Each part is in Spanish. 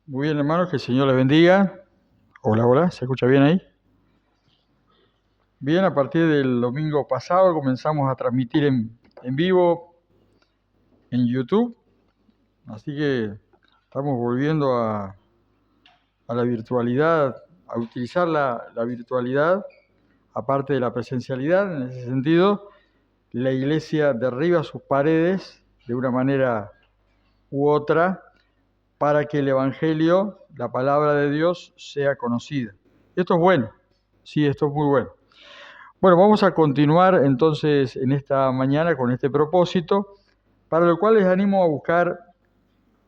Muy bien, hermanos, que el Señor les bendiga. Hola, hola, ¿se escucha bien ahí? Bien, a partir del domingo pasado comenzamos a transmitir en vivo en YouTube, así que estamos volviendo a la virtualidad, a utilizar la virtualidad, aparte de la presencialidad. En ese sentido, la iglesia derriba sus paredes de una manera u otra para que el Evangelio, la palabra de Dios, sea conocida. Esto es bueno, sí, esto es muy bueno. Bueno, vamos a continuar entonces en esta mañana con este propósito, para lo cual les animo a buscar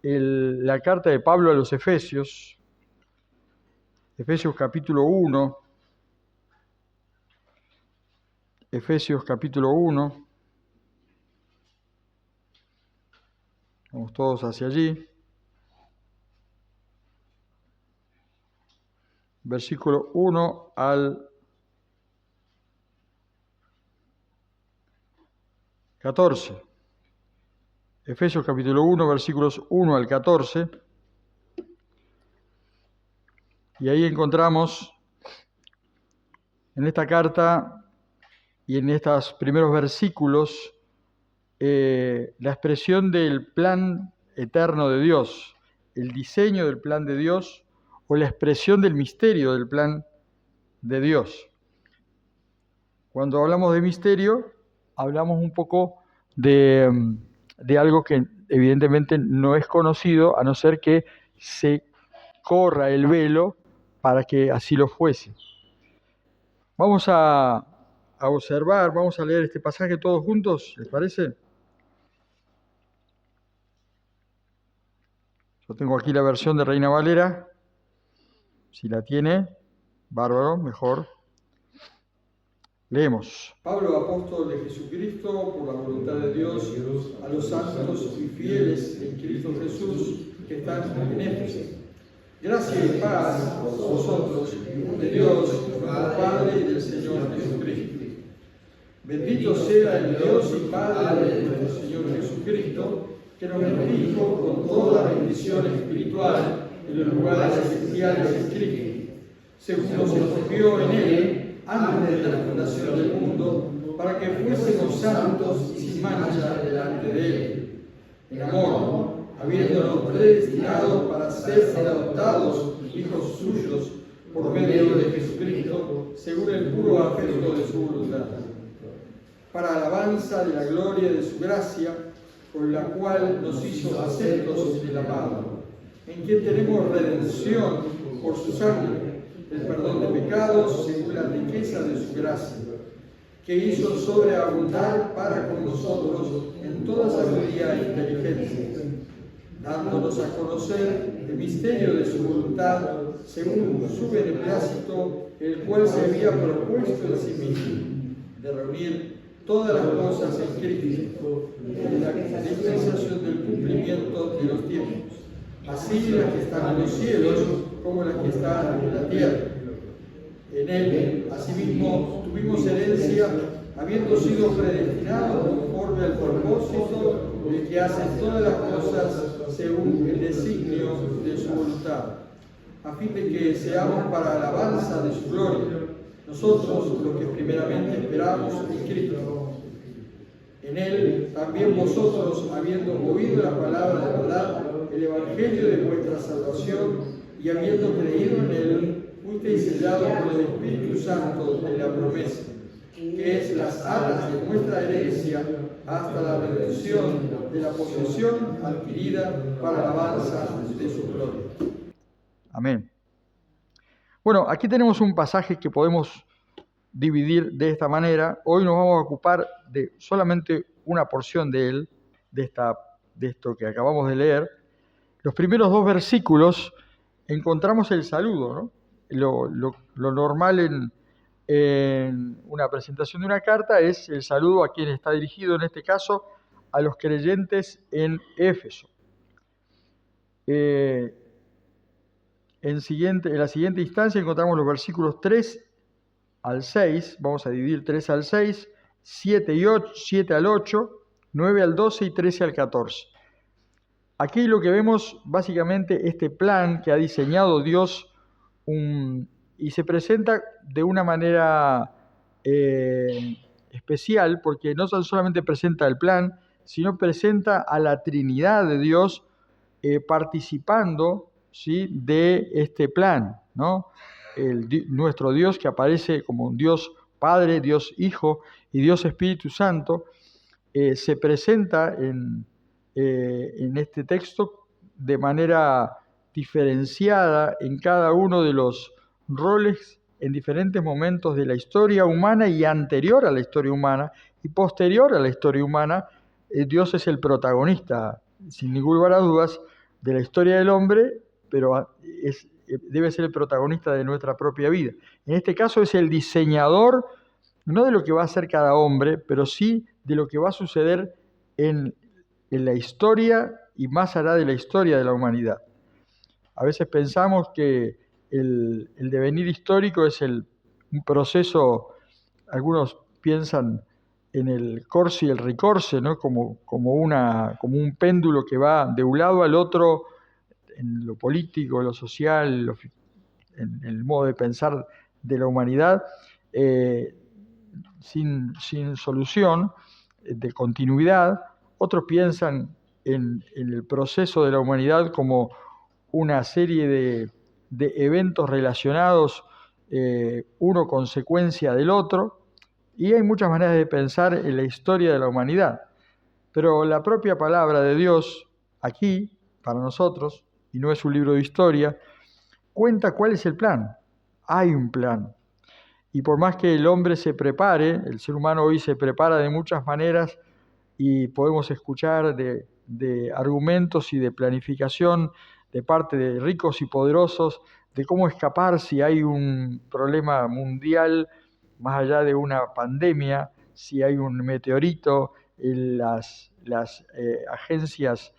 la carta de Pablo a los Efesios, Efesios capítulo 1, Efesios capítulo 1, vamos todos hacia allí, versículo 1 al 14. Efesios capítulo 1, versículos 1 al 14. Y ahí encontramos en esta carta y en estos primeros versículos la expresión del plan eterno de Dios, el diseño del plan de Dios o la expresión del misterio del plan de Dios. Cuando hablamos de misterio, hablamos un poco de algo que evidentemente no es conocido, a no ser que se corra el velo para que así lo fuese. Vamos a observar, vamos a leer este pasaje todos juntos, ¿les parece? Yo tengo aquí la versión de Reina Valera. Si la tiene, bárbaro, mejor. Leemos. Pablo, apóstol de Jesucristo, por la voluntad de Dios, a los santos y fieles en Cristo Jesús que están en Éfeso. Gracia y paz a vosotros, de Dios, nuestro Padre, y del Señor Jesucristo. Bendito sea el Dios y Padre de nuestro Señor Jesucristo, que nos bendijo con toda bendición espiritual en los lugares celestiales en Cristo, según nos escogió en Él antes de la fundación del mundo, para que fuésemos santos y sin mancha delante de Él, en amor, habiéndonos predestinado para ser adoptados hijos suyos por medio de Jesucristo, según el puro afecto de su voluntad, para alabanza de la gloria de su gracia, con la cual nos hizo aceptos en el amado, en quien tenemos redención por su sangre, el perdón de pecados según la riqueza de su gracia, que hizo sobreabundar para con nosotros en toda sabiduría e inteligencia, dándonos a conocer el misterio de su voluntad según su beneplácito, el cual se había propuesto en sí mismo, de reunir todas las cosas en Cristo, en la dispensación del cumplimiento de los tiempos, así las que están en los cielos como las que están en la tierra. En Él, asimismo, tuvimos herencia, habiendo sido predestinados conforme al propósito de que hace todas las cosas según el designio de su voluntad, a fin de que seamos para alabanza de su gloria, nosotros los que primeramente esperamos en Cristo. En Él también vosotros, habiendo oído la palabra de verdad, el evangelio de vuestra salvación, y habiendo creído en Él, fuisteis sellados por el Espíritu Santo de la promesa, que es las arras de nuestra herencia hasta la redención de la posesión adquirida para alabanza de su gloria. Amén. Bueno, aquí tenemos un pasaje que podemos dividir de esta manera. Hoy nos vamos a ocupar de solamente una porción de él, de esto que acabamos de leer. Los primeros dos versículos encontramos el saludo, ¿no? Lo normal en una presentación de una carta es el saludo a quien está dirigido, en este caso, a los creyentes en Éfeso. En la siguiente instancia encontramos los versículos 3 al 6, vamos a dividir 3 al 6, 7 al 8, 9 al 12 y 13 al 14. Aquí lo que vemos básicamente este plan que ha diseñado Dios y se presenta de una manera especial, porque no solamente presenta el plan, sino presenta a la Trinidad de Dios participando, ¿sí?, de este plan, ¿no? Nuestro Dios, que aparece como un Dios Padre, Dios Hijo y Dios Espíritu Santo, se presenta en este texto de manera diferenciada en cada uno de los roles en diferentes momentos de la historia humana y anterior a la historia humana y posterior a la historia humana. Dios es el protagonista, sin ningún lugar a dudas, de la historia del hombre, pero debe ser el protagonista de nuestra propia vida. En este caso es el diseñador, no de lo que va a hacer cada hombre, pero sí de lo que va a suceder en la historia y más allá de la historia de la humanidad. A veces pensamos que el devenir histórico es un proceso, algunos piensan en el corse y el ricorse, ¿no? como un péndulo que va de un lado al otro en lo político, lo social, en el modo de pensar de la humanidad, sin solución de continuidad. Otros piensan en el proceso de la humanidad como una serie de eventos relacionados, uno consecuencia del otro, y hay muchas maneras de pensar en la historia de la humanidad. Pero la propia palabra de Dios, aquí, para nosotros, y no es un libro de historia, cuenta cuál es el plan. Hay un plan. Y por más que el hombre se prepare, el ser humano hoy se prepara de muchas maneras y podemos escuchar de argumentos y de planificación de parte de ricos y poderosos de cómo escapar si hay un problema mundial más allá de una pandemia, si hay un meteorito. Las agencias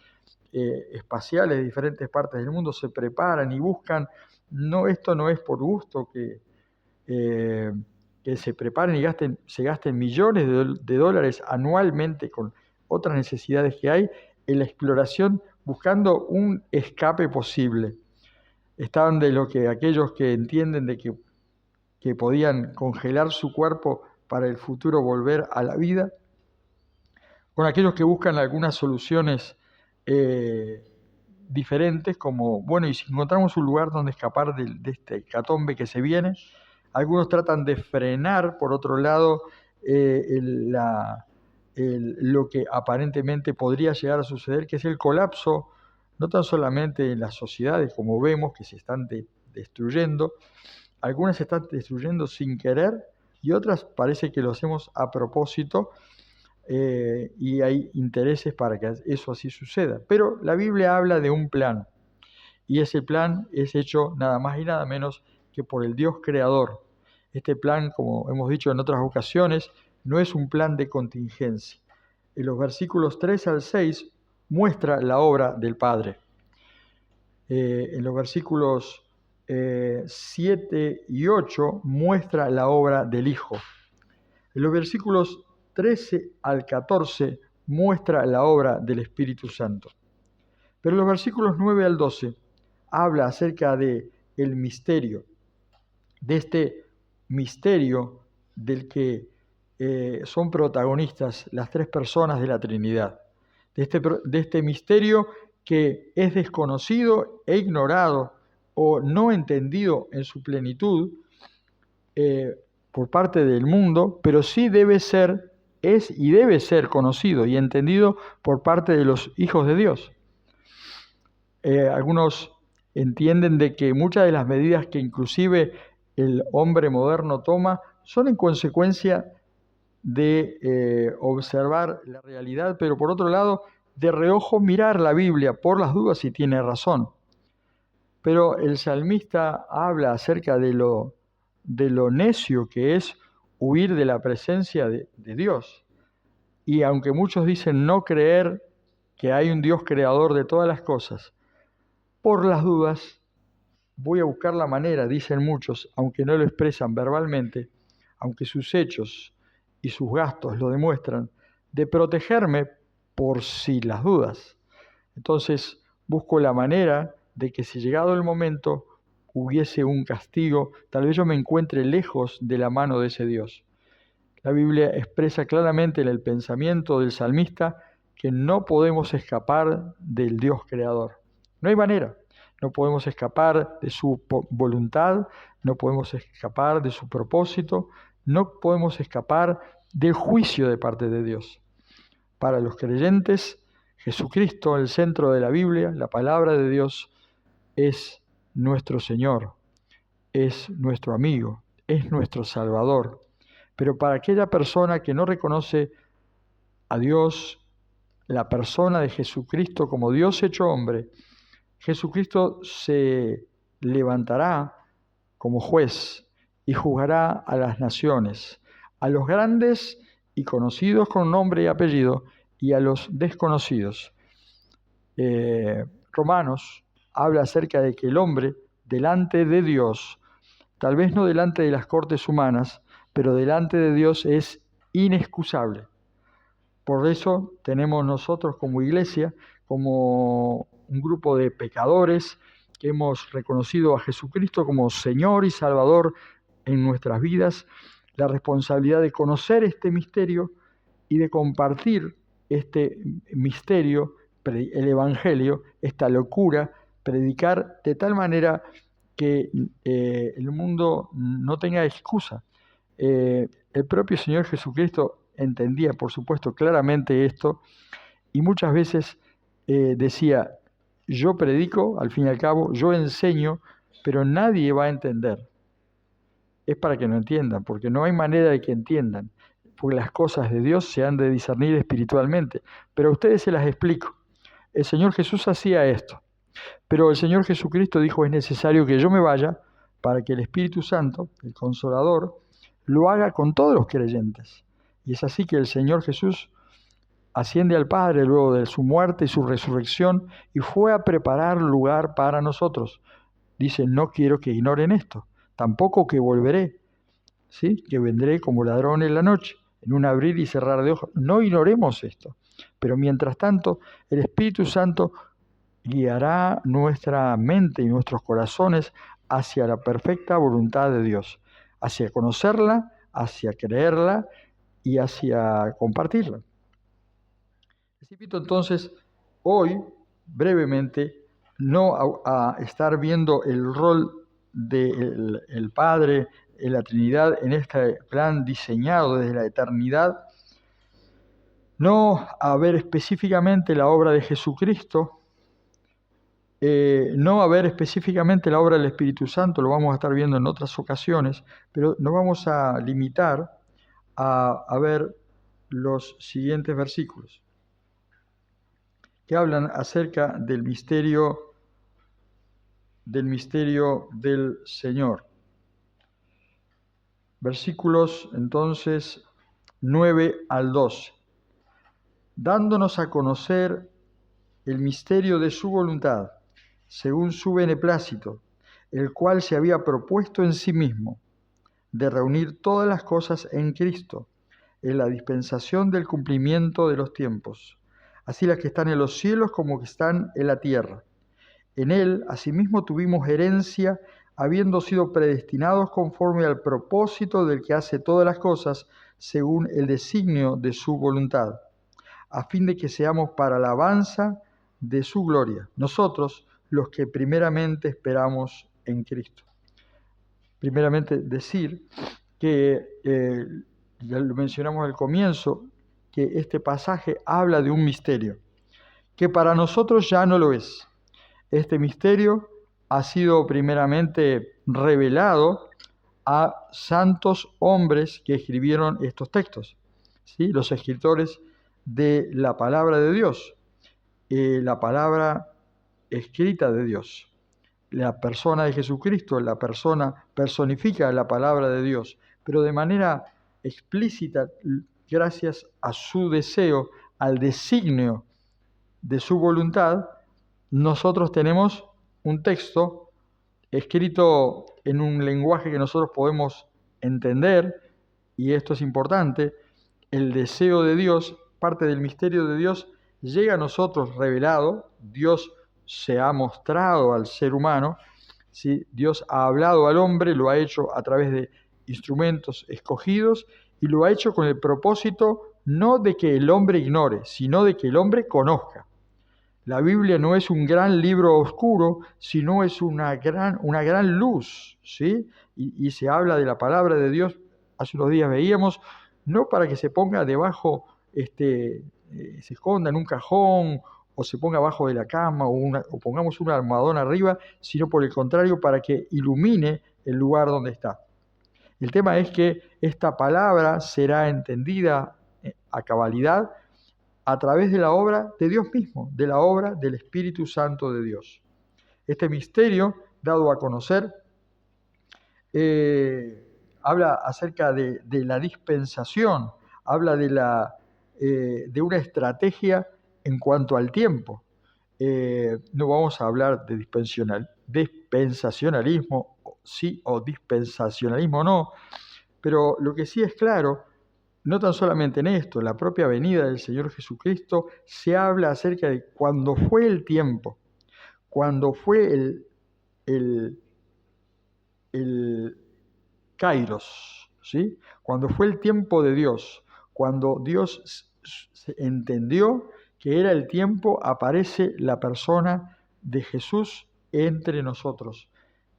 espaciales de diferentes partes del mundo se preparan y buscan. Esto no es por gusto que se preparen y se gasten millones de dólares anualmente con otras necesidades que hay en la exploración buscando un escape posible. Estaban de lo que aquellos que entienden de que podían congelar su cuerpo para el futuro volver a la vida, con aquellos que buscan algunas soluciones diferentes, como, bueno, y si encontramos un lugar donde escapar de este hecatombe que se viene. Algunos tratan de frenar, por otro lado, lo que aparentemente podría llegar a suceder, que es el colapso, no tan solamente en las sociedades, como vemos, que se están destruyendo. Algunas se están destruyendo sin querer y otras parece que lo hacemos a propósito, y hay intereses para que eso así suceda. Pero la Biblia habla de un plan, y ese plan es hecho nada más y nada menos que por el Dios creador. Este plan, como hemos dicho en otras ocasiones, no es un plan de contingencia. En los versículos 3 al 6 muestra la obra del Padre. En los versículos 7 y 8 muestra la obra del Hijo. En los versículos 13 al 14 muestra la obra del Espíritu Santo. Pero en los versículos 9 al 12 habla acerca de el misterio, de este misterio del que son protagonistas las tres personas de la Trinidad, de este misterio que es desconocido e ignorado o no entendido en su plenitud por parte del mundo, pero sí debe ser conocido y entendido por parte de los hijos de Dios. Algunos entienden de que muchas de las medidas que inclusive el hombre moderno toma son en consecuencia de observar la realidad, pero por otro lado, de reojo mirar la Biblia por las dudas si tiene razón. Pero el salmista habla acerca de lo necio que es huir de la presencia de Dios. Y aunque muchos dicen no creer que hay un Dios creador de todas las cosas, por las dudas voy a buscar la manera, dicen muchos, aunque no lo expresan verbalmente, aunque sus hechos y sus gastos lo demuestran, de protegerme por si las dudas. Entonces, busco la manera de que si llegado el momento hubiese un castigo, tal vez yo me encuentre lejos de la mano de ese Dios. La Biblia expresa claramente en el pensamiento del salmista que no podemos escapar del Dios creador. No hay manera. No podemos escapar de su voluntad, no podemos escapar de su propósito, no podemos escapar del juicio de parte de Dios. Para los creyentes, Jesucristo, el centro de la Biblia, la palabra de Dios, es nuestro Señor, es nuestro amigo, es nuestro Salvador. Pero para aquella persona que no reconoce a Dios, la persona de Jesucristo como Dios hecho hombre, Jesucristo se levantará como juez y juzgará a las naciones, a los grandes y conocidos con nombre y apellido, y a los desconocidos. Romanos habla acerca de que el hombre, delante de Dios, tal vez no delante de las cortes humanas, pero delante de Dios es inexcusable. Por eso tenemos nosotros como iglesia, como un grupo de pecadores que hemos reconocido a Jesucristo como Señor y Salvador en nuestras vidas, la responsabilidad de conocer este misterio y de compartir este misterio, el Evangelio, esta locura, predicar de tal manera que el mundo no tenga excusa. El propio Señor Jesucristo entendía, por supuesto, claramente esto, y muchas veces decía, yo predico, al fin y al cabo, yo enseño, pero nadie va a entender. Es para que no entiendan, porque no hay manera de que entiendan, porque las cosas de Dios se han de discernir espiritualmente, pero a ustedes se las explico. El Señor Jesús hacía esto, pero el Señor Jesucristo dijo, es necesario que yo me vaya para que el Espíritu Santo, el Consolador, lo haga con todos los creyentes. Y es así que el Señor Jesús asciende al Padre luego de su muerte y su resurrección y fue a preparar lugar para nosotros. Dice, no quiero que ignoren esto, tampoco que volveré, ¿sí? Que vendré como ladrón en la noche, en un abrir y cerrar de ojos. No ignoremos esto, pero mientras tanto el Espíritu Santo guiará nuestra mente y nuestros corazones hacia la perfecta voluntad de Dios, hacia conocerla, hacia creerla y hacia compartirla. Les invito entonces hoy, brevemente, no a estar viendo el rol del Padre en la Trinidad en este plan diseñado desde la eternidad, no a ver específicamente la obra de Jesucristo, no a ver específicamente la obra del Espíritu Santo, lo vamos a estar viendo en otras ocasiones, pero nos vamos a limitar a ver los siguientes versículos que hablan acerca del misterio del Señor. Versículos entonces 9 al 12. Dándonos a conocer el misterio de su voluntad, según su beneplácito, el cual se había propuesto en sí mismo, de reunir todas las cosas en Cristo, en la dispensación del cumplimiento de los tiempos, así las que están en los cielos como que están en la tierra. En él, asimismo, tuvimos herencia, habiendo sido predestinados conforme al propósito del que hace todas las cosas, según el designio de su voluntad, a fin de que seamos para alabanza de su gloria, nosotros los que primeramente esperamos en Cristo. Primeramente decir que, ya lo mencionamos al comienzo, que este pasaje habla de un misterio, que para nosotros ya no lo es. Este misterio ha sido primeramente revelado a santos hombres que escribieron estos textos, ¿sí? Los escritores de la palabra de Dios, la palabra escrita de Dios. La persona de Jesucristo, la persona personifica la palabra de Dios, pero de manera explícita, gracias a su deseo, al designio de su voluntad, nosotros tenemos un texto escrito en un lenguaje que nosotros podemos entender, y esto es importante, el deseo de Dios, parte del misterio de Dios, llega a nosotros revelado, Dios se ha mostrado al ser humano, ¿sí? Dios ha hablado al hombre, lo ha hecho a través de instrumentos escogidos y lo ha hecho con el propósito no de que el hombre ignore, sino de que el hombre conozca. La Biblia no es un gran libro oscuro, sino es una gran luz, ¿sí? Y se habla de la palabra de Dios, hace unos días veíamos, no para que se ponga debajo, se esconda en un cajón, o se ponga abajo de la cama, o pongamos un almohadón arriba, sino por el contrario, para que ilumine el lugar donde está. El tema es que esta palabra será entendida a cabalidad a través de la obra de Dios mismo, de la obra del Espíritu Santo de Dios. Este misterio, dado a conocer, habla acerca de la dispensación, habla de una estrategia en cuanto al tiempo. No vamos a hablar de dispensacionalismo, sí, o dispensacionalismo no, pero lo que sí es claro, no tan solamente en esto, en la propia venida del Señor Jesucristo se habla acerca de cuando fue el tiempo, cuando fue el kairos, ¿sí? Cuando fue el tiempo de Dios, cuando Dios se entendió que era el tiempo, aparece la persona de Jesús entre nosotros.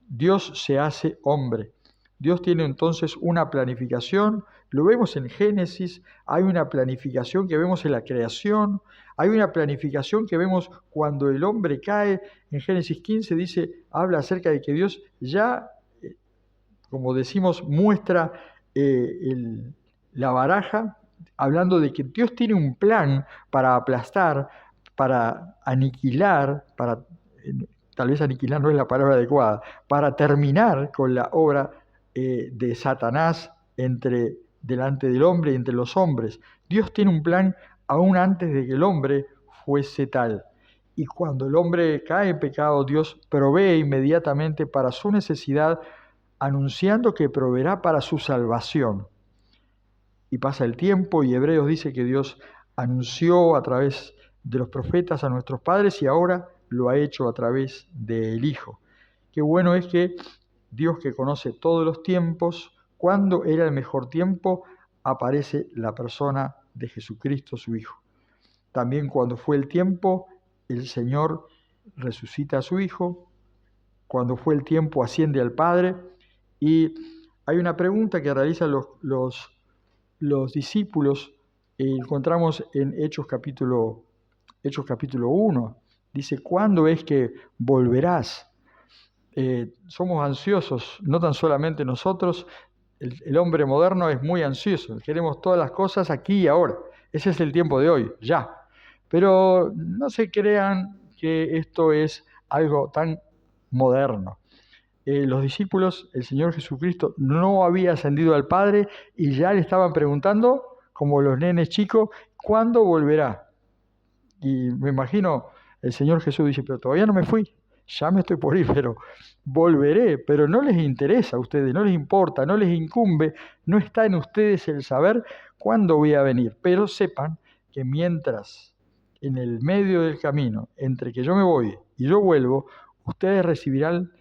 Dios se hace hombre. Dios tiene entonces una planificación, lo vemos en Génesis, hay una planificación que vemos en la creación, hay una planificación que vemos cuando el hombre cae. En Génesis 15 habla acerca de que Dios ya, como decimos, muestra la baraja, hablando de que Dios tiene un plan para aplastar, para aniquilar, tal vez aniquilar no es la palabra adecuada, para terminar con la obra de Satanás delante del hombre y entre los hombres. Dios tiene un plan aún antes de que el hombre fuese tal. Y cuando el hombre cae en pecado, Dios provee inmediatamente para su necesidad, anunciando que proveerá para su salvación. Y pasa el tiempo y Hebreos dice que Dios anunció a través de los profetas a nuestros padres y ahora lo ha hecho a través del Hijo. Qué bueno es que Dios, que conoce todos los tiempos, cuando era el mejor tiempo, aparece la persona de Jesucristo, su Hijo. También cuando fue el tiempo, el Señor resucita a su Hijo. Cuando fue el tiempo, asciende al Padre. Y hay una pregunta que realizan los discípulos, encontramos en Hechos capítulo 1. Dice, ¿cuándo es que volverás? Somos ansiosos, no tan solamente nosotros, el hombre moderno es muy ansioso, queremos todas las cosas aquí y ahora. Ese es el tiempo de hoy, ya. Pero no se crean que esto es algo tan moderno. Los discípulos, el Señor Jesucristo no había ascendido al Padre y ya le estaban preguntando, como los nenes chicos, ¿cuándo volverá? Y me imagino, el Señor Jesús dice, pero todavía no me fui, ya me estoy por ir, pero volveré. Pero no les interesa a ustedes, no les importa, no les incumbe, no está en ustedes el saber cuándo voy a venir. Pero sepan que mientras en el medio del camino, entre que yo me voy y yo vuelvo, ustedes recibirán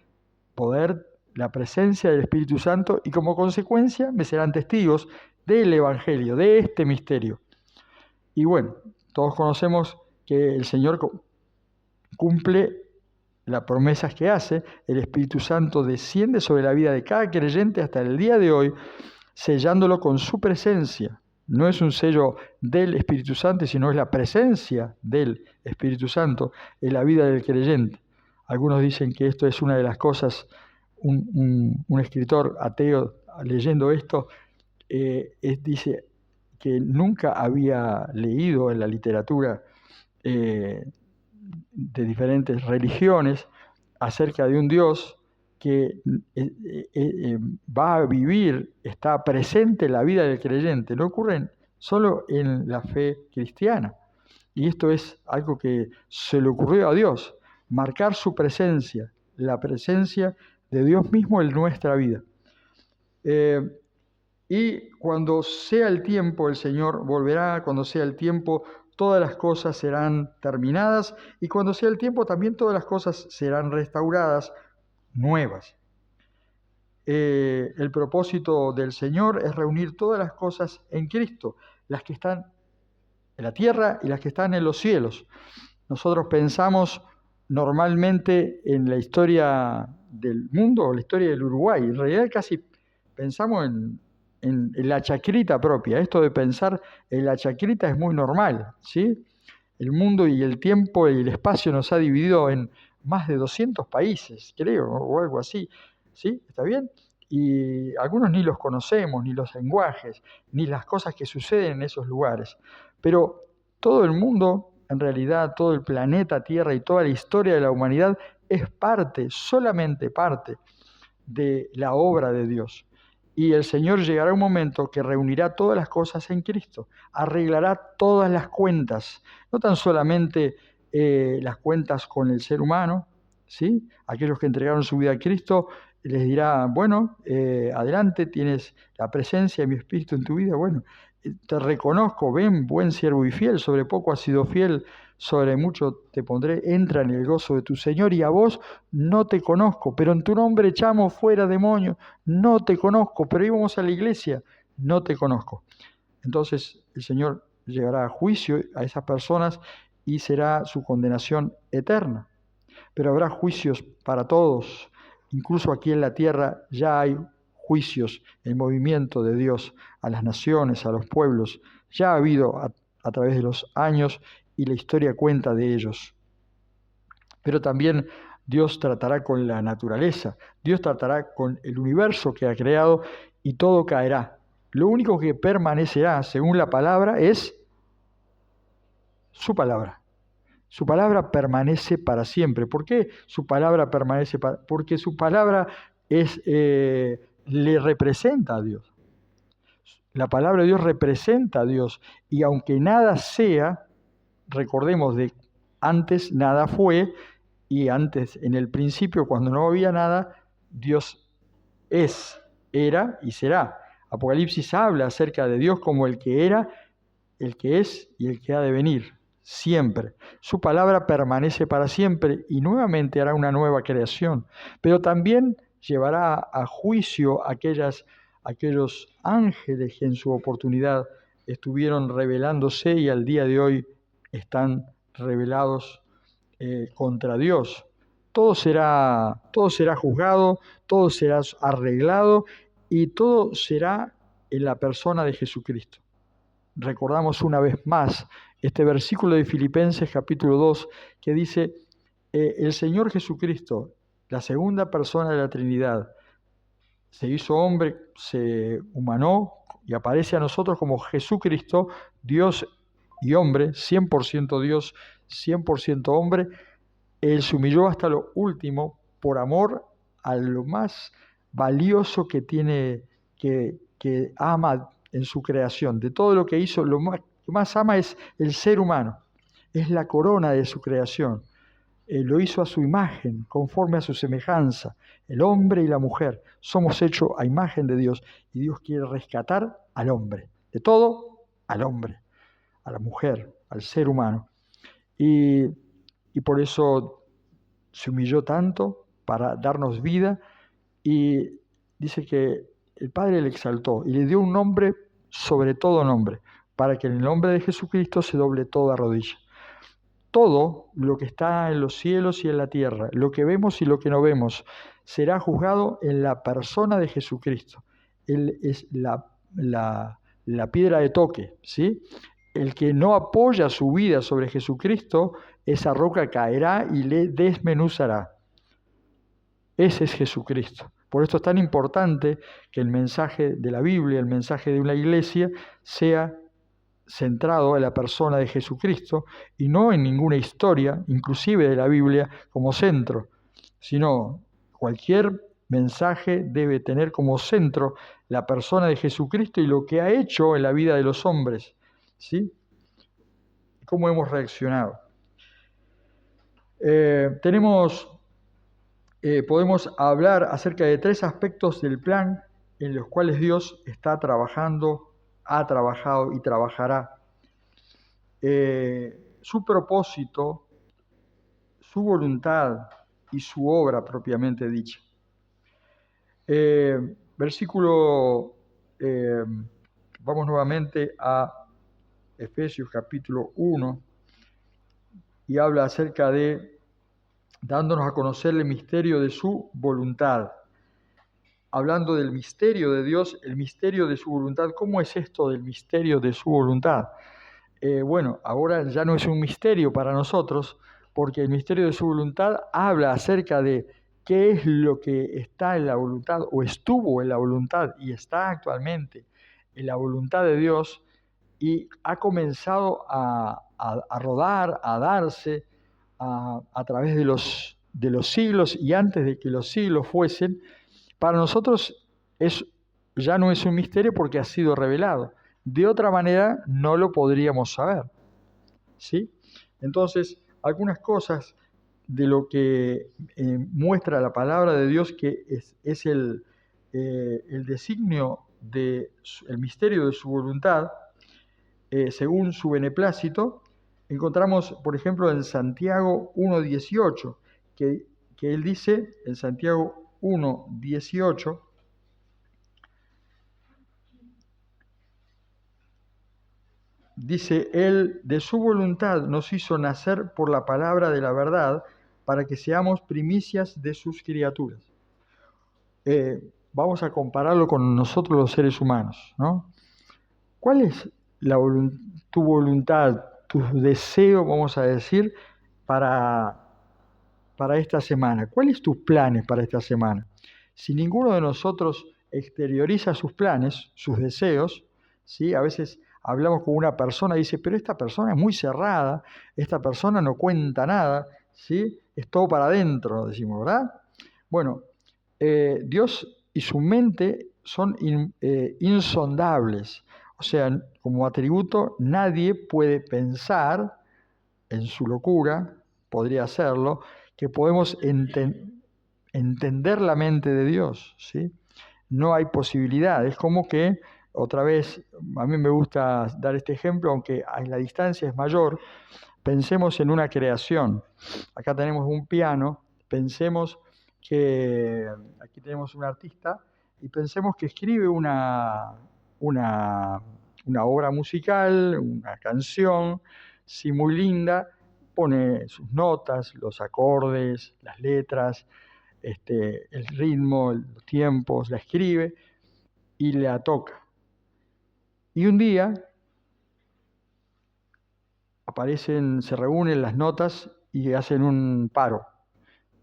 poder, la presencia del Espíritu Santo y como consecuencia me serán testigos del Evangelio, de este misterio. Y bueno, todos conocemos que el Señor cumple las promesas que hace, el Espíritu Santo desciende sobre la vida de cada creyente hasta el día de hoy, sellándolo con su presencia. No es un sello del Espíritu Santo, sino es la presencia del Espíritu Santo en la vida del creyente. Algunos dicen que esto es una de las cosas, un escritor ateo leyendo esto, dice que nunca había leído en la literatura de diferentes religiones acerca de un Dios que va a vivir, está presente en la vida del creyente. No ocurre solo en la fe cristiana. Y esto es algo que se le ocurrió a Dios, marcar su presencia, la presencia de Dios mismo en nuestra vida. Y cuando sea el tiempo, el Señor volverá, cuando sea el tiempo, todas las cosas serán terminadas y cuando sea el tiempo también todas las cosas serán restauradas, nuevas. El propósito del Señor es reunir todas las cosas en Cristo, las que están en la tierra y las que están en los cielos. Nosotros pensamos normalmente en la historia del mundo o la historia del Uruguay. En realidad casi pensamos en la chacrita propia. Esto de pensar en la chacrita es muy normal, ¿sí? El mundo y el tiempo y el espacio nos ha dividido en más de 200 países, creo, o algo así. ¿Sí? ¿Está bien? Y algunos ni los conocemos, ni los lenguajes, ni las cosas que suceden en esos lugares. Pero todo el mundo, en realidad, todo el planeta Tierra y toda la historia de la humanidad es parte, solamente parte, de la obra de Dios. Y el Señor llegará un momento que reunirá todas las cosas en Cristo, arreglará todas las cuentas, no tan solamente las cuentas con el ser humano, ¿sí? Aquellos que entregaron su vida a Cristo les dirá, bueno, adelante, tienes la presencia de mi Espíritu en tu vida, bueno, te reconozco, ven, buen siervo y fiel, sobre poco has sido fiel, sobre mucho te pondré, entra en el gozo de tu Señor, y a vos no te conozco, pero en tu nombre echamos fuera demonios, no te conozco, pero íbamos a la iglesia, no te conozco. Entonces el Señor llevará a juicio a esas personas y será su condenación eterna. Pero habrá juicios para todos, incluso aquí en la tierra ya hay juicios, el movimiento de Dios a las naciones, a los pueblos, ya ha habido a través de los años y la historia cuenta de ellos. Pero también Dios tratará con la naturaleza, Dios tratará con el universo que ha creado y todo caerá. Lo único que permanecerá, según la palabra, es su palabra. Su palabra permanece para siempre. ¿Por qué su palabra permanece? Porque su palabra le representa a Dios. La palabra de Dios representa a Dios. Y aunque nada sea, recordemos de antes nada fue, y antes, en el principio, cuando no había nada, Dios era y será. Apocalipsis habla acerca de Dios como el que era, el que es y el que ha de venir. Siempre. Su palabra permanece para siempre y nuevamente hará una nueva creación. Pero también llevará a juicio aquellos ángeles que en su oportunidad estuvieron rebelándose y al día de hoy están rebelados contra Dios. Todo será juzgado, todo será arreglado y todo será en la persona de Jesucristo. Recordamos una vez más este versículo de Filipenses capítulo 2 que dice, el Señor Jesucristo, la segunda persona de la Trinidad, se hizo hombre, se humanó y aparece a nosotros como Jesucristo, Dios y hombre, 100% Dios, 100% hombre. Él se humilló hasta lo último por amor a lo más valioso que tiene, que ama en su creación. De todo lo que hizo, lo que más ama es el ser humano. Es la corona de su creación. Lo hizo a su imagen, conforme a su semejanza. El hombre y la mujer somos hechos a imagen de Dios y Dios quiere rescatar al hombre. De todo, al hombre, a la mujer, al ser humano. Y por eso se humilló tanto para darnos vida y dice que el Padre le exaltó y le dio un nombre sobre todo nombre, para que en el nombre de Jesucristo se doble toda rodilla. Todo lo que está en los cielos y en la tierra, lo que vemos y lo que no vemos, será juzgado en la persona de Jesucristo. Él es la piedra de toque, ¿sí? El que no apoya su vida sobre Jesucristo, esa roca caerá y le desmenuzará. Ese es Jesucristo. Por esto es tan importante que el mensaje de la Biblia, el mensaje de una iglesia, sea centrado en la persona de Jesucristo y no en ninguna historia, inclusive de la Biblia, como centro, sino cualquier mensaje debe tener como centro la persona de Jesucristo y lo que ha hecho en la vida de los hombres, ¿sí? ¿Cómo hemos reaccionado? Podemos hablar acerca de 3 aspectos del plan en los cuales Dios está trabajando, ha trabajado y trabajará. su propósito, su voluntad y su obra propiamente dicha. Vamos nuevamente a Efesios capítulo 1 y habla acerca de dándonos a conocer el misterio de su voluntad. Hablando del misterio de Dios, el misterio de su voluntad. ¿Cómo es esto del misterio de su voluntad? Bueno, ahora ya no es un misterio para nosotros, porque el misterio de su voluntad habla acerca de qué es lo que está en la voluntad, o estuvo en la voluntad, y está actualmente en la voluntad de Dios, y ha comenzado a rodar, a darse a través de los siglos, y antes de que los siglos fuesen. Para nosotros ya no es un misterio porque ha sido revelado. De otra manera no lo podríamos saber, ¿sí? Entonces, algunas cosas de lo que muestra la palabra de Dios, que es el designio el misterio de su voluntad, según su beneplácito, encontramos, por ejemplo, en Santiago 1:18, que él dice, en Santiago 1:18, dice, Él de su voluntad nos hizo nacer por la palabra de la verdad, para que seamos primicias de sus criaturas. Vamos a compararlo con nosotros los seres humanos, ¿no? ¿Cuál es tu voluntad, tu deseo, vamos a decir, para esta semana? ¿Cuáles tus planes para esta semana? Si ninguno de nosotros exterioriza sus planes, sus deseos, ¿sí? A veces hablamos con una persona y dice, pero esta persona es muy cerrada, esta persona no cuenta nada, ¿sí? Es todo para adentro, decimos, ¿verdad? Bueno, Dios y su mente son insondables. O sea, como atributo, nadie puede pensar en su locura, podría hacerlo, que podemos entender la mente de Dios, ¿sí? No hay posibilidad. Es como que, otra vez, a mí me gusta dar este ejemplo, aunque la distancia es mayor, pensemos en una creación. Acá tenemos un piano, pensemos que aquí tenemos un artista y pensemos que escribe una obra musical, una canción, sí, muy linda, pone sus notas, los acordes, las letras, el ritmo, los tiempos, la escribe y la toca. Y un día se reúnen las notas y hacen un paro.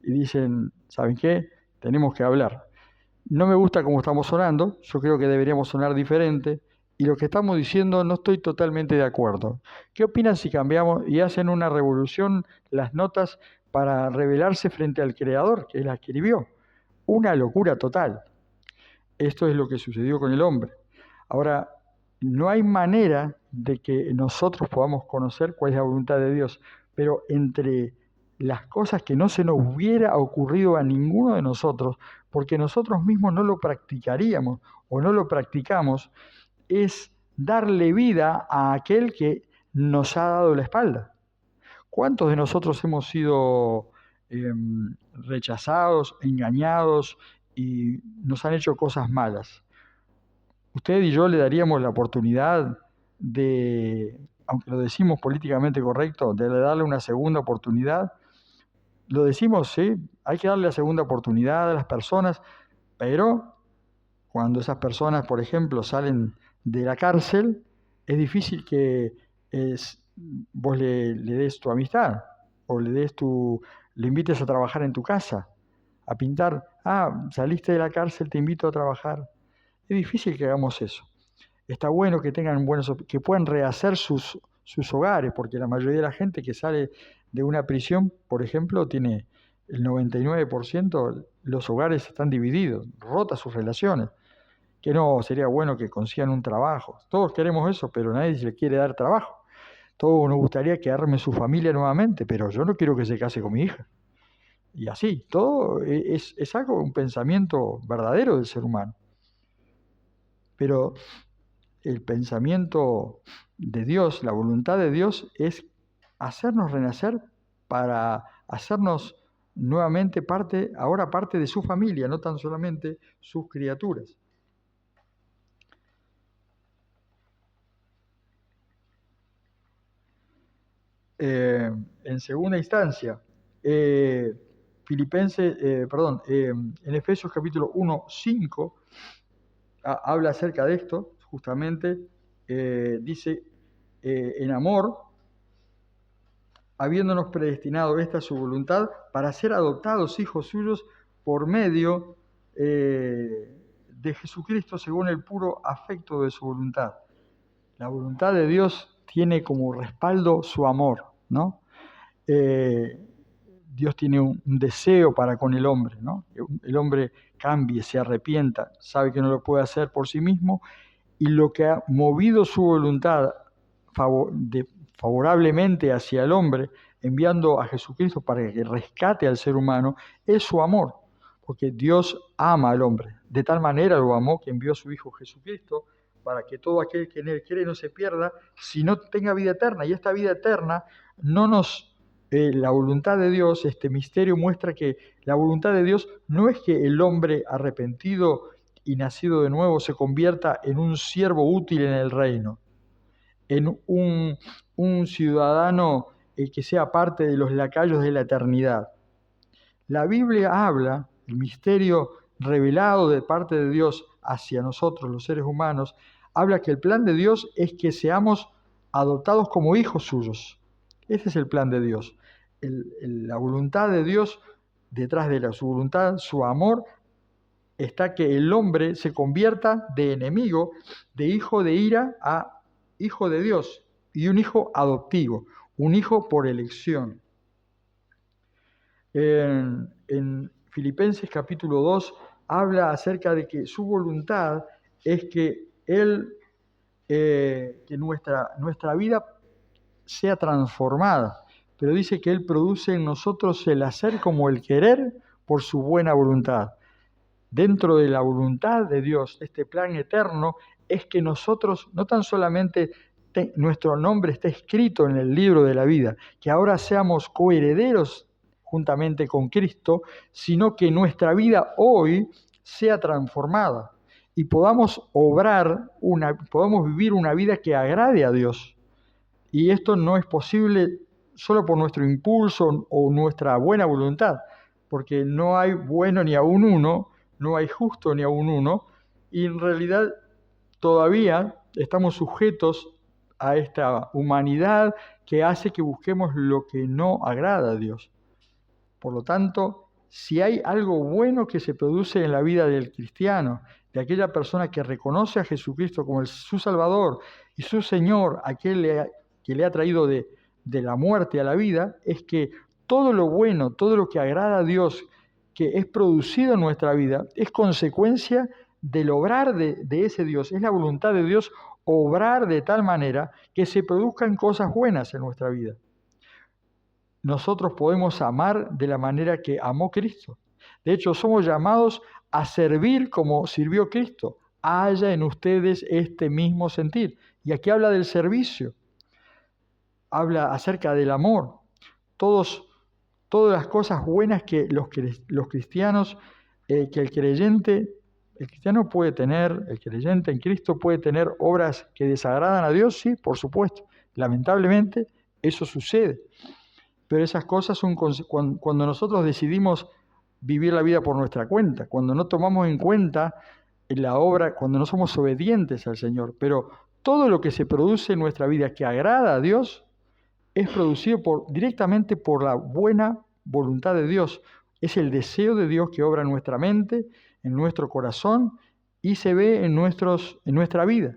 Y dicen, ¿saben qué? Tenemos que hablar. No me gusta cómo estamos sonando, yo creo que deberíamos sonar diferente, y lo que estamos diciendo no estoy totalmente de acuerdo. ¿Qué opinan si cambiamos y hacen una revolución las notas para rebelarse frente al creador que la escribió? Una locura total. Esto es lo que sucedió con el hombre. Ahora, no hay manera de que nosotros podamos conocer cuál es la voluntad de Dios, pero entre las cosas que no se nos hubiera ocurrido a ninguno de nosotros, porque nosotros mismos no lo practicaríamos o no lo practicamos, es darle vida a aquel que nos ha dado la espalda. ¿Cuántos de nosotros hemos sido rechazados, engañados y nos han hecho cosas malas? Usted y yo le daríamos la oportunidad de, aunque lo decimos políticamente correcto, de darle una segunda oportunidad. Lo decimos, sí, hay que darle la segunda oportunidad a las personas, pero cuando esas personas, por ejemplo, salen de la cárcel, es difícil que vos le des tu amistad o le invites a trabajar en tu casa, a pintar. Saliste de la cárcel, te invito a trabajar. Es difícil que hagamos eso. Está bueno que tengan que puedan rehacer sus hogares, porque la mayoría de la gente que sale de una prisión, por ejemplo, tiene el 99%, los hogares están divididos, rotas sus relaciones. Que no, sería bueno que consigan un trabajo. Todos queremos eso, pero nadie se le quiere dar trabajo. Todos nos gustaría que arme su familia nuevamente, pero yo no quiero que se case con mi hija. Y así, todo es algo, un pensamiento verdadero del ser humano. Pero el pensamiento de Dios, la voluntad de Dios es hacernos renacer para hacernos nuevamente ahora parte de su familia, no tan solamente sus criaturas. En segunda instancia, en Efesios capítulo 1, 5, habla acerca de esto, justamente, dice, en amor, habiéndonos predestinado esta su voluntad para ser adoptados hijos suyos por medio de Jesucristo según el puro afecto de su voluntad. La voluntad de Dios tiene como respaldo su amor, ¿no? Dios tiene un deseo para con el hombre, ¿no? El hombre cambie, se arrepienta, sabe que no lo puede hacer por sí mismo, y lo que ha movido su voluntad favorablemente hacia el hombre, enviando a Jesucristo para que rescate al ser humano, es su amor, porque Dios ama al hombre. De tal manera lo amó que envió a su Hijo Jesucristo para que todo aquel que en él cree no se pierda, sino tenga vida eterna. Y esta vida eterna la voluntad de Dios, este misterio muestra que la voluntad de Dios no es que el hombre arrepentido y nacido de nuevo se convierta en un siervo útil en el reino, en un ciudadano que sea parte de los lacayos de la eternidad. La Biblia habla, el misterio revelado de parte de Dios hacia nosotros, los seres humanos, habla que el plan de Dios es que seamos adoptados como hijos suyos. Ese es el plan de Dios. La voluntad de Dios, detrás de su voluntad, su amor, está que el hombre se convierta de enemigo, de hijo de ira a hijo de Dios, y un hijo adoptivo, un hijo por elección. En Filipenses capítulo 2 habla acerca de que su voluntad es que que nuestra vida sea transformada, pero dice que Él produce en nosotros el hacer como el querer por su buena voluntad. Dentro de la voluntad de Dios, este plan eterno, es que nosotros no tan solamente nuestro nombre esté escrito en el libro de la vida, que ahora seamos coherederos juntamente con Cristo, sino que nuestra vida hoy sea transformada y podamos vivir una vida que agrade a Dios. Y esto no es posible solo por nuestro impulso o nuestra buena voluntad, porque no hay bueno ni aun uno, no hay justo ni aun uno, y en realidad todavía estamos sujetos a esta humanidad que hace que busquemos lo que no agrada a Dios. Por lo tanto, si hay algo bueno que se produce en la vida del cristiano, de aquella persona que reconoce a Jesucristo como su Salvador y su Señor, aquel que le ha traído de la muerte a la vida, es que todo lo bueno, todo lo que agrada a Dios, que es producido en nuestra vida, es consecuencia del obrar de ese Dios. Es la voluntad de Dios obrar de tal manera que se produzcan cosas buenas en nuestra vida. Nosotros podemos amar de la manera que amó Cristo. De hecho, somos llamados a servir como sirvió Cristo. Haya en ustedes este mismo sentir. Y aquí habla del servicio. Habla acerca del amor. Todas las cosas buenas que los cristianos, que el cristiano puede tener, el creyente en Cristo puede tener obras que desagradan a Dios, sí, por supuesto. Lamentablemente, eso sucede. Pero esas cosas son cuando nosotros decidimos vivir la vida por nuestra cuenta, cuando no tomamos en cuenta la obra, cuando no somos obedientes al Señor. Pero todo lo que se produce en nuestra vida que agrada a Dios es producido directamente por la buena voluntad de Dios. Es el deseo de Dios que obra en nuestra mente, en nuestro corazón y se ve en nuestra vida.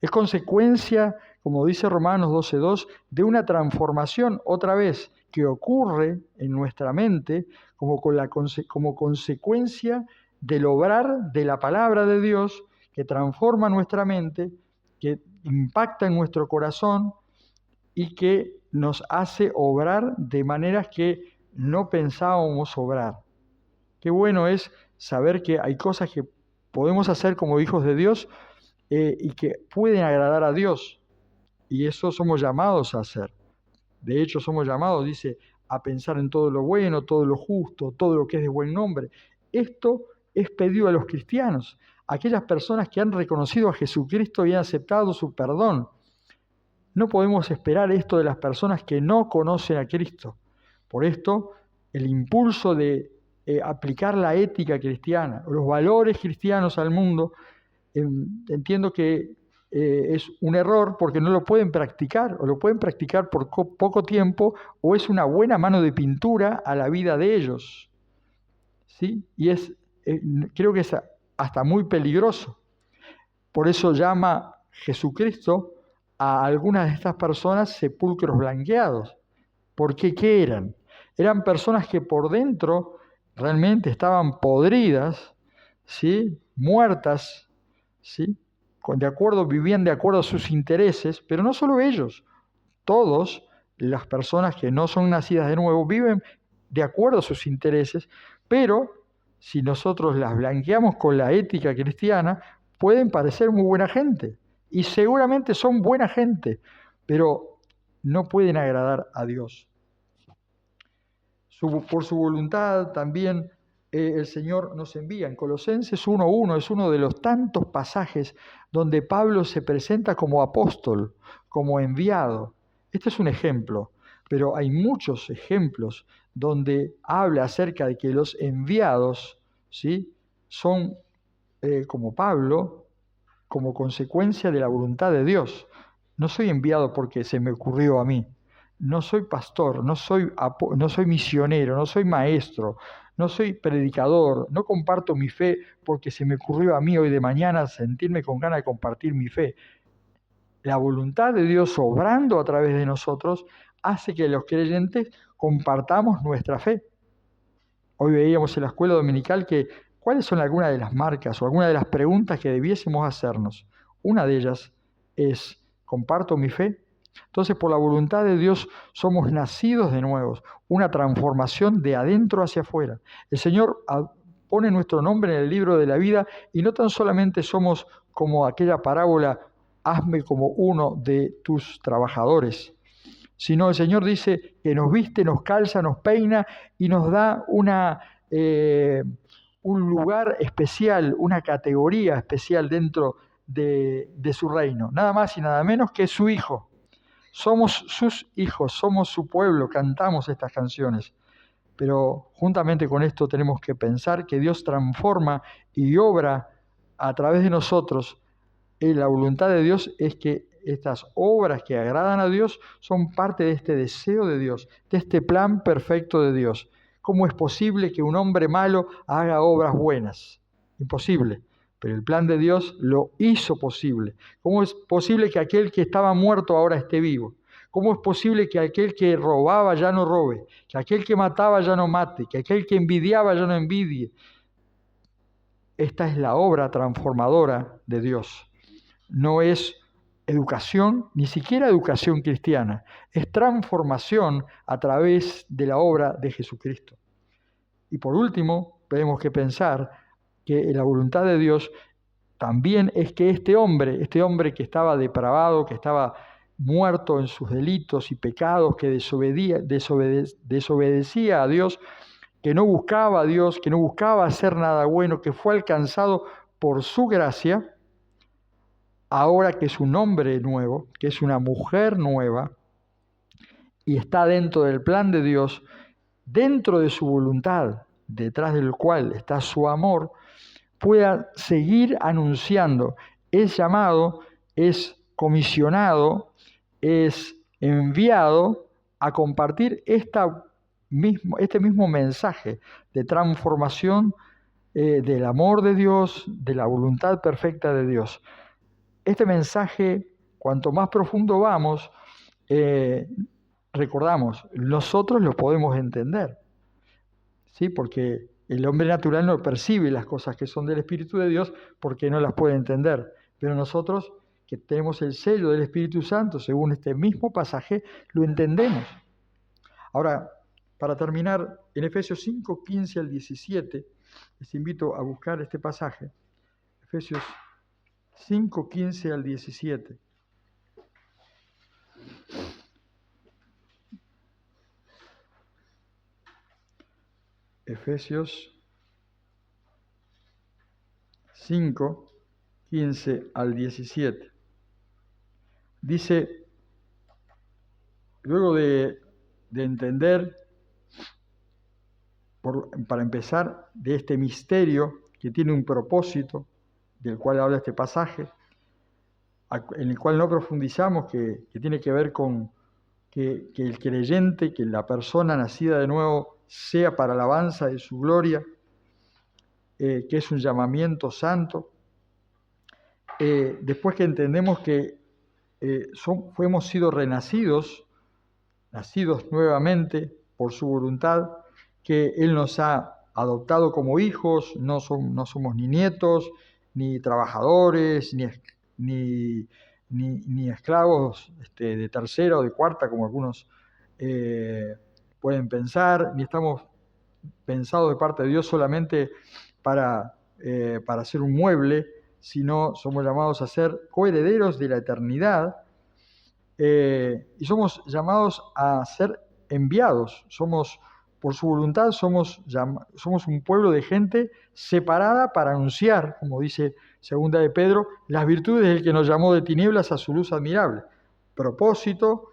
Es consecuencia, como dice Romanos 12:2, de una transformación otra vez que ocurre en nuestra mente como consecuencia del obrar de la palabra de Dios que transforma nuestra mente, que impacta en nuestro corazón y que nos hace obrar de maneras que no pensábamos obrar. Qué bueno es saber que hay cosas que podemos hacer como hijos de Dios y que pueden agradar a Dios. Y eso somos llamados a hacer. De hecho, somos llamados, dice, a pensar en todo lo bueno, todo lo justo, todo lo que es de buen nombre. Esto es pedido a los cristianos, a aquellas personas que han reconocido a Jesucristo y han aceptado su perdón. No podemos esperar esto de las personas que no conocen a Cristo. Por esto, el impulso de aplicar la ética cristiana, los valores cristianos al mundo, entiendo que es un error porque no lo pueden practicar, o lo pueden practicar por poco tiempo, o es una buena mano de pintura a la vida de ellos. ¿Sí? Y creo que es hasta muy peligroso. Por eso llama Jesucristo a algunas de estas personas sepulcros blanqueados. Porque ¿qué eran? Eran personas que por dentro realmente estaban podridas, ¿sí? Muertas, ¿sí? Vivían de acuerdo a sus intereses, pero no solo ellos, todos las personas que no son nacidas de nuevo viven de acuerdo a sus intereses, pero si nosotros las blanqueamos con la ética cristiana, pueden parecer muy buena gente, y seguramente son buena gente, pero no pueden agradar a Dios. Por su voluntad también el Señor nos envía. En Colosenses 1:1 es uno de los tantos pasajes donde Pablo se presenta como apóstol, como enviado. Este es un ejemplo, pero hay muchos ejemplos donde habla acerca de que los enviados, ¿sí?, son como Pablo, como consecuencia de la voluntad de Dios. No soy enviado porque se me ocurrió a mí. No soy pastor, no soy misionero, no soy maestro, no soy predicador, no comparto mi fe porque se me ocurrió a mí hoy de mañana sentirme con ganas de compartir mi fe. La voluntad de Dios obrando a través de nosotros hace que los creyentes compartamos nuestra fe. Hoy veíamos en la escuela dominical que cuáles son algunas de las marcas o algunas de las preguntas que debiésemos hacernos. Una de ellas es, ¿comparto mi fe? Entonces, por la voluntad de Dios somos nacidos de nuevo, una transformación de adentro hacia afuera. El Señor pone nuestro nombre en el libro de la vida y no tan solamente somos como aquella parábola, hazme como uno de tus trabajadores, sino el Señor dice que nos viste, nos calza, nos peina y nos da un lugar especial, una categoría especial dentro de su reino, nada más y nada menos que su Hijo. Somos sus hijos, somos su pueblo, cantamos estas canciones. Pero juntamente con esto tenemos que pensar que Dios transforma y obra a través de nosotros. Y la voluntad de Dios es que estas obras que agradan a Dios son parte de este deseo de Dios, de este plan perfecto de Dios. ¿Cómo es posible que un hombre malo haga obras buenas? Imposible. Pero el plan de Dios lo hizo posible. ¿Cómo es posible que aquel que estaba muerto ahora esté vivo? ¿Cómo es posible que aquel que robaba ya no robe? Que aquel que mataba ya no mate? Que aquel que envidiaba ya no envidie? Esta es la obra transformadora de Dios. No es educación, ni siquiera educación cristiana. Es transformación a través de la obra de Jesucristo. Y por último, tenemos que pensar que la voluntad de Dios también es que este hombre que estaba depravado, que estaba muerto en sus delitos y pecados, que desobedecía a Dios, que no buscaba a Dios, que no buscaba hacer nada bueno, que fue alcanzado por su gracia, ahora que es un hombre nuevo, que es una mujer nueva, y está dentro del plan de Dios, dentro de su voluntad, detrás del cual está su amor, pueda seguir anunciando. Es llamado, es comisionado, es enviado a compartir este mismo mensaje de transformación del amor de Dios, de la voluntad perfecta de Dios. Este mensaje, cuanto más profundo vamos, recordamos, nosotros lo podemos entender, ¿sí? Porque el hombre natural no percibe las cosas que son del Espíritu de Dios porque no las puede entender. Pero nosotros, que tenemos el sello del Espíritu Santo, según este mismo pasaje, lo entendemos. Ahora, para terminar, en Efesios 5, 15 al 17, les invito a buscar este pasaje. Efesios 5, 15 al 17. Efesios 5, 15 al 17. Dice, luego de entender, para empezar, de este misterio que tiene un propósito, del cual habla este pasaje, en el cual no profundizamos, que tiene que ver con que el creyente, que la persona nacida de nuevo, sea para alabanza de su gloria, que es un llamamiento santo. Después que entendemos que hemos sido renacidos, nacidos nuevamente por su voluntad, que Él nos ha adoptado como hijos, no somos ni nietos, ni trabajadores, ni esclavos de tercera o de cuarta, como algunos pueden pensar, ni estamos pensados de parte de Dios solamente para ser un mueble, sino somos llamados a ser coherederos de la eternidad, y somos llamados a ser enviados. Por su voluntad, somos un pueblo de gente separada para anunciar, como dice segunda de Pedro, las virtudes del que nos llamó de tinieblas a su luz admirable. Propósito,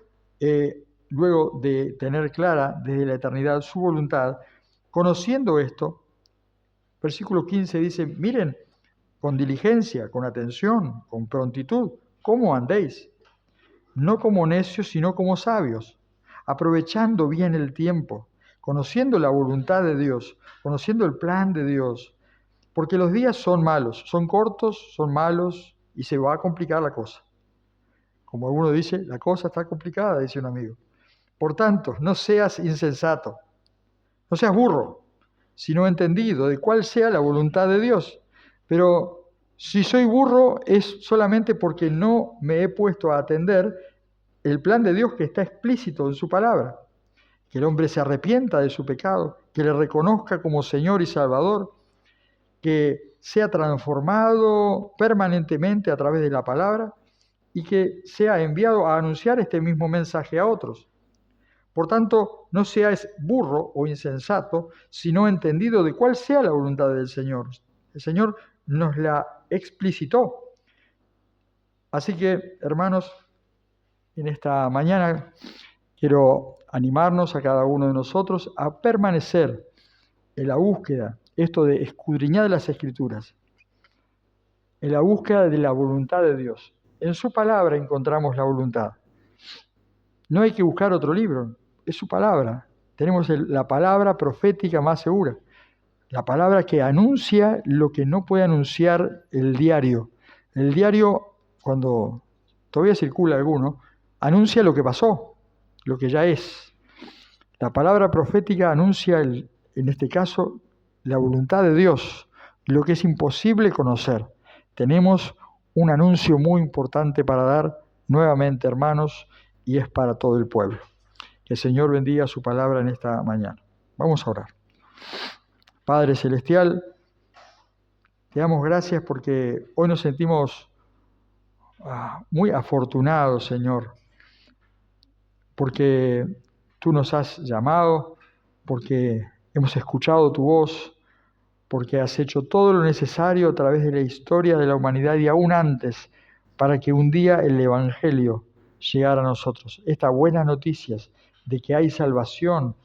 luego de tener clara desde la eternidad su voluntad, conociendo esto, versículo 15 dice, miren con diligencia, con atención, con prontitud, cómo andéis, no como necios, sino como sabios, aprovechando bien el tiempo, conociendo la voluntad de Dios, conociendo el plan de Dios, porque los días son malos, son cortos, son malos, y se va a complicar la cosa. Como alguno dice, la cosa está complicada, dice un amigo. Por tanto, no seas insensato, no seas burro, sino entendido de cuál sea la voluntad de Dios. Pero si soy burro es solamente porque no me he puesto a atender el plan de Dios que está explícito en su palabra. Que el hombre se arrepienta de su pecado, que le reconozca como Señor y Salvador, que sea transformado permanentemente a través de la palabra y que sea enviado a anunciar este mismo mensaje a otros. Por tanto, no seas burro o insensato, sino entendido de cuál sea la voluntad del Señor. El Señor nos la explicitó. Así que, hermanos, en esta mañana quiero animarnos a cada uno de nosotros a permanecer en la búsqueda, esto de escudriñar las Escrituras, en la búsqueda de la voluntad de Dios. En su palabra encontramos la voluntad. No hay que buscar otro libro, es su palabra. Tenemos la palabra profética más segura, la palabra que anuncia lo que no puede anunciar el diario. El diario, cuando todavía circula alguno, anuncia lo que pasó, lo que ya es. La palabra profética anuncia, en este caso, la voluntad de Dios, lo que es imposible conocer. Tenemos un anuncio muy importante para dar nuevamente, hermanos, y es para todo el pueblo. Que el Señor bendiga su palabra en esta mañana. Vamos a orar. Padre Celestial, te damos gracias porque hoy nos sentimos muy afortunados, Señor, porque tú nos has llamado, porque hemos escuchado tu voz, porque has hecho todo lo necesario a través de la historia de la humanidad y aún antes, para que un día el Evangelio llegara a nosotros. Estas buenas noticias de que hay salvación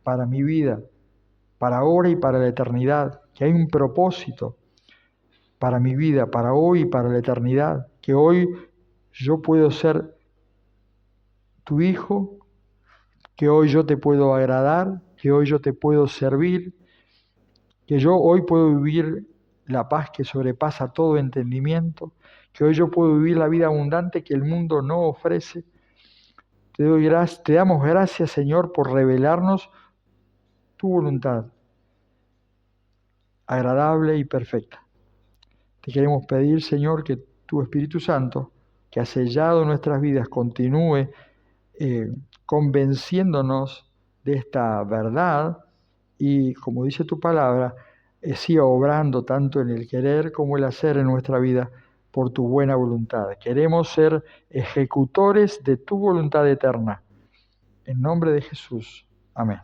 para mi vida, para ahora y para la eternidad, que hay un propósito para mi vida, para hoy y para la eternidad, que hoy yo puedo ser tu hijo, que hoy yo te puedo agradar, que hoy yo te puedo servir, que yo hoy puedo vivir la paz que sobrepasa todo entendimiento, que hoy yo puedo vivir la vida abundante que el mundo no ofrece. Te damos gracias, Señor, por revelarnos tu voluntad, agradable y perfecta. Te queremos pedir, Señor, que tu Espíritu Santo, que ha sellado nuestras vidas, continúe convenciéndonos de esta verdad y, como dice tu palabra, siga obrando tanto en el querer como el hacer en nuestra vida por tu buena voluntad. Queremos ser ejecutores de tu voluntad eterna. En nombre de Jesús. Amén.